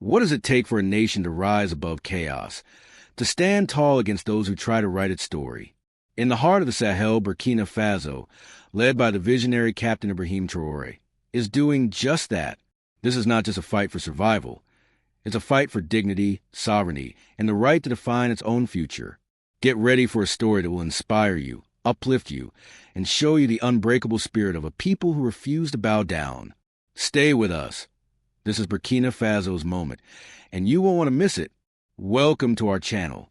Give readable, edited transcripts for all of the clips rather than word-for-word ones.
What does it take for a nation to rise above chaos, to stand tall against those who try to write its story? In the heart of the Sahel, Burkina Faso, led by the visionary Captain Ibrahim Traore, is doing just that. This is not just a fight for survival. It's a fight for dignity, sovereignty, and the right to define its own future. Get ready for a story that will inspire you, uplift you, and show you the unbreakable spirit of a people who refuse to bow down. Stay with us. This is Burkina Faso's moment, and you won't want to miss it. Welcome to our channel,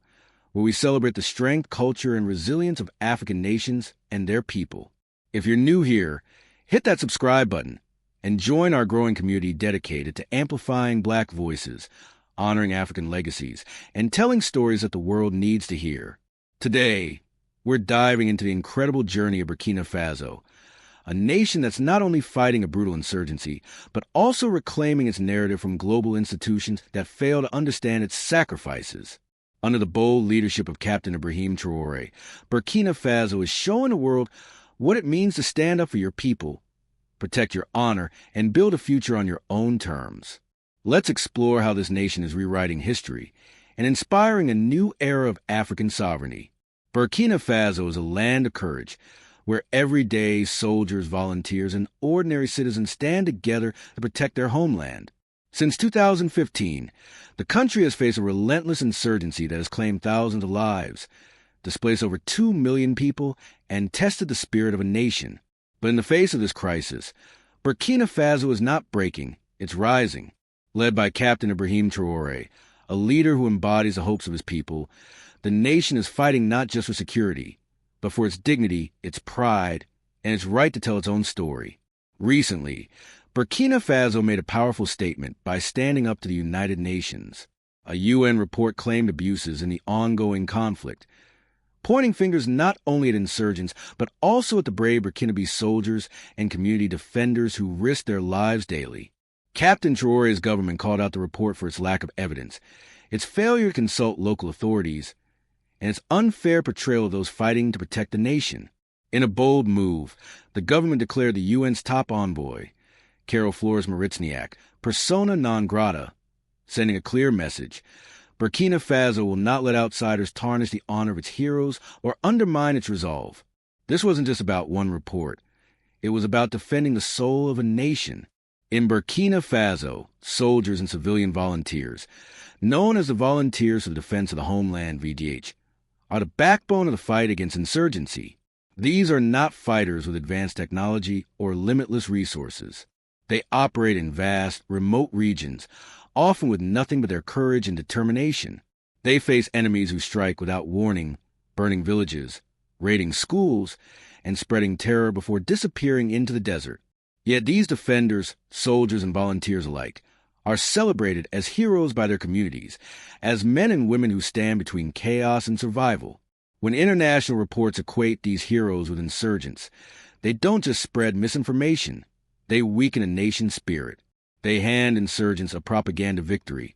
where we celebrate the strength, culture, and resilience of African nations and their people. If you're new here, hit that subscribe button and join our growing community dedicated to amplifying Black voices, honoring African legacies, and telling stories that the world needs to hear. Today, we're diving into the incredible journey of Burkina Faso, a nation that's not only fighting a brutal insurgency, but also reclaiming its narrative from global institutions that fail to understand its sacrifices. Under the bold leadership of Captain Ibrahim Traore, Burkina Faso is showing the world what it means to stand up for your people, protect your honor, and build a future on your own terms. Let's explore how this nation is rewriting history and inspiring a new era of African sovereignty. Burkina Faso is a land of courage, where everyday soldiers, volunteers, and ordinary citizens stand together to protect their homeland. Since 2015, the country has faced a relentless insurgency that has claimed thousands of lives, displaced over 2 million people, and tested the spirit of a nation. But in the face of this crisis, Burkina Faso is not breaking, it's rising. Led by Captain Ibrahim Traore, a leader who embodies the hopes of his people, the nation is fighting not just for security, but for its dignity, its pride, and its right to tell its own story. Recently, Burkina Faso made a powerful statement by standing up to the United Nations. A UN report claimed abuses in the ongoing conflict, pointing fingers not only at insurgents, but also at the brave Burkinabe soldiers and community defenders who risk their lives daily. Captain Traore's government called out the report for its lack of evidence, its failure to consult local authorities, and its unfair portrayal of those fighting to protect the nation. In a bold move, the government declared the UN's top envoy, Carol Flores-Maritzniak, persona non grata, sending a clear message: Burkina Faso will not let outsiders tarnish the honor of its heroes or undermine its resolve. This wasn't just about one report. It was about defending the soul of a nation. In Burkina Faso, soldiers and civilian volunteers, known as the Volunteers for the Defense of the Homeland, VDH, are the backbone of the fight against insurgency. These are not fighters with advanced technology or limitless resources. They operate in vast, remote regions, often with nothing but their courage and determination. They face enemies who strike without warning, burning villages, raiding schools, and spreading terror before disappearing into the desert. Yet these defenders, soldiers and volunteers alike, are celebrated as heroes by their communities, as men and women who stand between chaos and survival. When international reports equate these heroes with insurgents, they don't just spread misinformation, they weaken a nation's spirit. They hand insurgents a propaganda victory,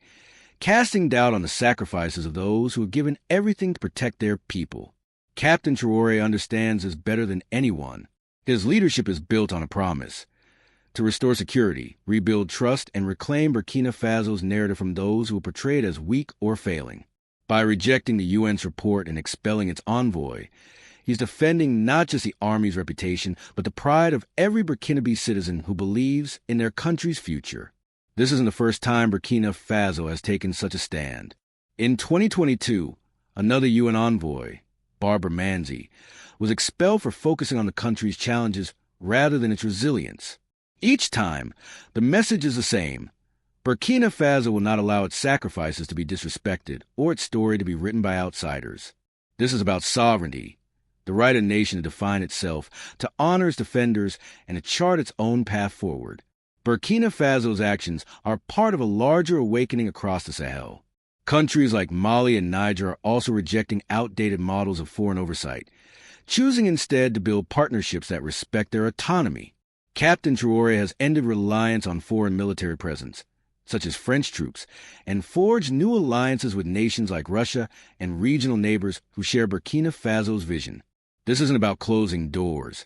casting doubt on the sacrifices of those who have given everything to protect their people. Captain Traore understands this better than anyone. His leadership is built on a promise: to restore security, rebuild trust, and reclaim Burkina Faso's narrative from those who are portrayed as weak or failing. By rejecting the UN's report and expelling its envoy, he's defending not just the army's reputation, but the pride of every Burkinabe citizen who believes in their country's future. This isn't the first time Burkina Faso has taken such a stand. In 2022, another UN envoy, Barbara Manzi, was expelled for focusing on the country's challenges rather than its resilience. Each time, the message is the same: Burkina Faso will not allow its sacrifices to be disrespected or its story to be written by outsiders. This is about sovereignty, the right of a nation to define itself, to honor its defenders, and to chart its own path forward. Burkina Faso's actions are part of a larger awakening across the Sahel. Countries like Mali and Niger are also rejecting outdated models of foreign oversight, choosing instead to build partnerships that respect their autonomy. Captain Traore has ended reliance on foreign military presence, such as French troops, and forged new alliances with nations like Russia and regional neighbors who share Burkina Faso's vision. This isn't about closing doors.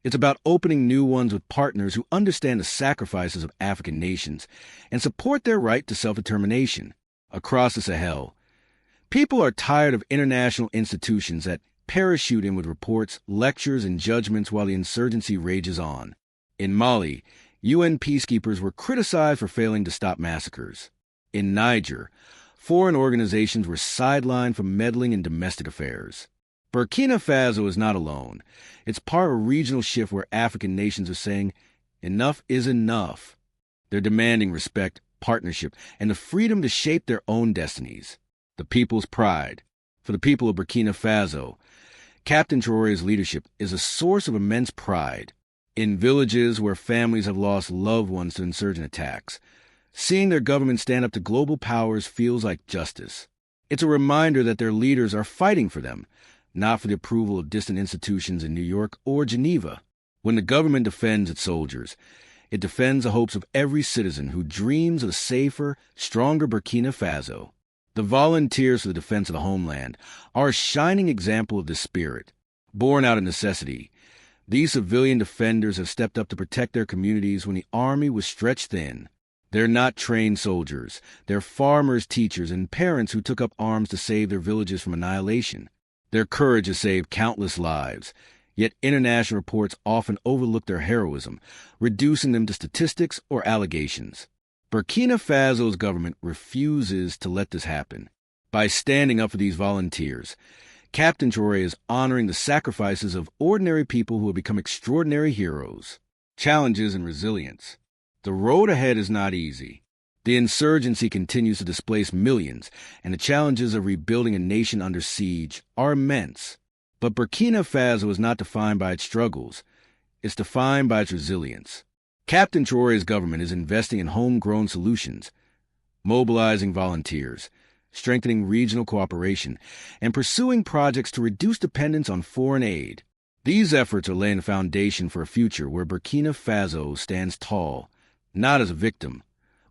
It's about opening new ones with partners who understand the sacrifices of African nations and support their right to self-determination. Across the Sahel, people are tired of international institutions that parachute in with reports, lectures, and judgments while the insurgency rages on. In Mali, UN peacekeepers were criticized for failing to stop massacres. In Niger, foreign organizations were sidelined from meddling in domestic affairs. Burkina Faso is not alone. It's part of a regional shift where African nations are saying, enough is enough. They're demanding respect, partnership, and the freedom to shape their own destinies. The people's pride. For the people of Burkina Faso, Captain Traore's leadership is a source of immense pride. In villages where families have lost loved ones to insurgent attacks, seeing their government stand up to global powers feels like justice. It's a reminder that their leaders are fighting for them, not for the approval of distant institutions in New York or Geneva. When the government defends its soldiers, it defends the hopes of every citizen who dreams of a safer, stronger Burkina Faso. The volunteers for the defense of the homeland are a shining example of this spirit. Born out of necessity, these civilian defenders have stepped up to protect their communities when the army was stretched thin. They're not trained soldiers. They're farmers, teachers, and parents who took up arms to save their villages from annihilation. Their courage has saved countless lives, yet international reports often overlook their heroism, reducing them to statistics or allegations. Burkina Faso's government refuses to let this happen. By standing up for these volunteers, Captain Traore is honoring the sacrifices of ordinary people who have become extraordinary heroes. Challenges and resilience. The road ahead is not easy. The insurgency continues to displace millions, and the challenges of rebuilding a nation under siege are immense. But Burkina Faso is not defined by its struggles. It's defined by its resilience. Captain Traore's government is investing in homegrown solutions, mobilizing volunteers, strengthening regional cooperation, and pursuing projects to reduce dependence on foreign aid. These efforts are laying the foundation for a future where Burkina Faso stands tall, not as a victim,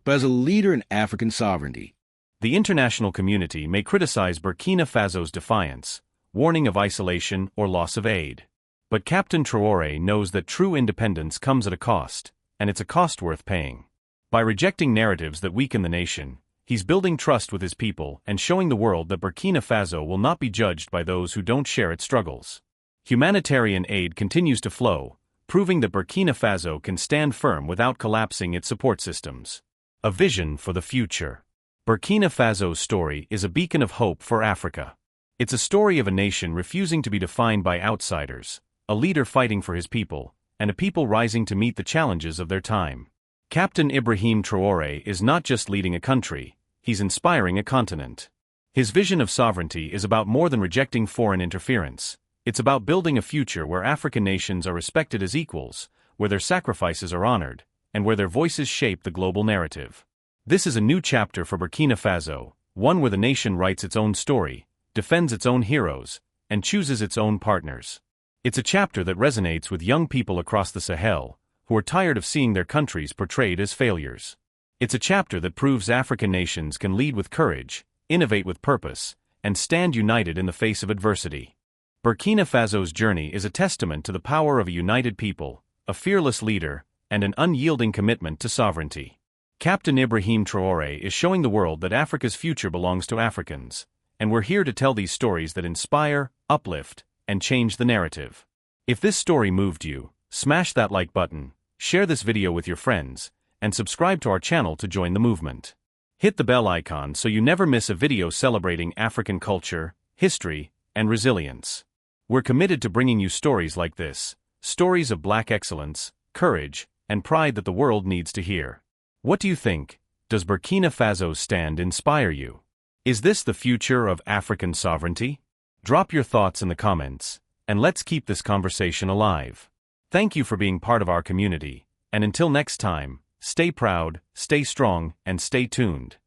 but as a leader in African sovereignty. The international community may criticize Burkina Faso's defiance, warning of isolation or loss of aid. But Captain Traore knows that true independence comes at a cost, and it's a cost worth paying. By rejecting narratives that weaken the nation, he's building trust with his people and showing the world that Burkina Faso will not be judged by those who don't share its struggles. Humanitarian aid continues to flow, proving that Burkina Faso can stand firm without collapsing its support systems. A vision for the future. Burkina Faso's story is a beacon of hope for Africa. It's a story of a nation refusing to be defined by outsiders, a leader fighting for his people, and a people rising to meet the challenges of their time. Captain Ibrahim Traore is not just leading a country, he's inspiring a continent. His vision of sovereignty is about more than rejecting foreign interference. It's about building a future where African nations are respected as equals, where their sacrifices are honored, and where their voices shape the global narrative. This is a new chapter for Burkina Faso, one where the nation writes its own story, defends its own heroes, and chooses its own partners. It's a chapter that resonates with young people across the Sahel, who are tired of seeing their countries portrayed as failures. It's a chapter that proves African nations can lead with courage, innovate with purpose, and stand united in the face of adversity. Burkina Faso's journey is a testament to the power of a united people, a fearless leader, and an unyielding commitment to sovereignty. Captain Ibrahim Traore is showing the world that Africa's future belongs to Africans, and we're here to tell these stories that inspire, uplift, and change the narrative. If this story moved you, smash that like button, share this video with your friends, and subscribe to our channel to join the movement. Hit the bell icon so you never miss a video celebrating African culture, history, and resilience. We're committed to bringing you stories like this, stories of Black excellence, courage, and pride that the world needs to hear. What do you think? Does Burkina Faso's stand inspire you? Is this the future of African sovereignty? Drop your thoughts in the comments, and let's keep this conversation alive. Thank you for being part of our community, and until next time, stay proud, stay strong, and stay tuned.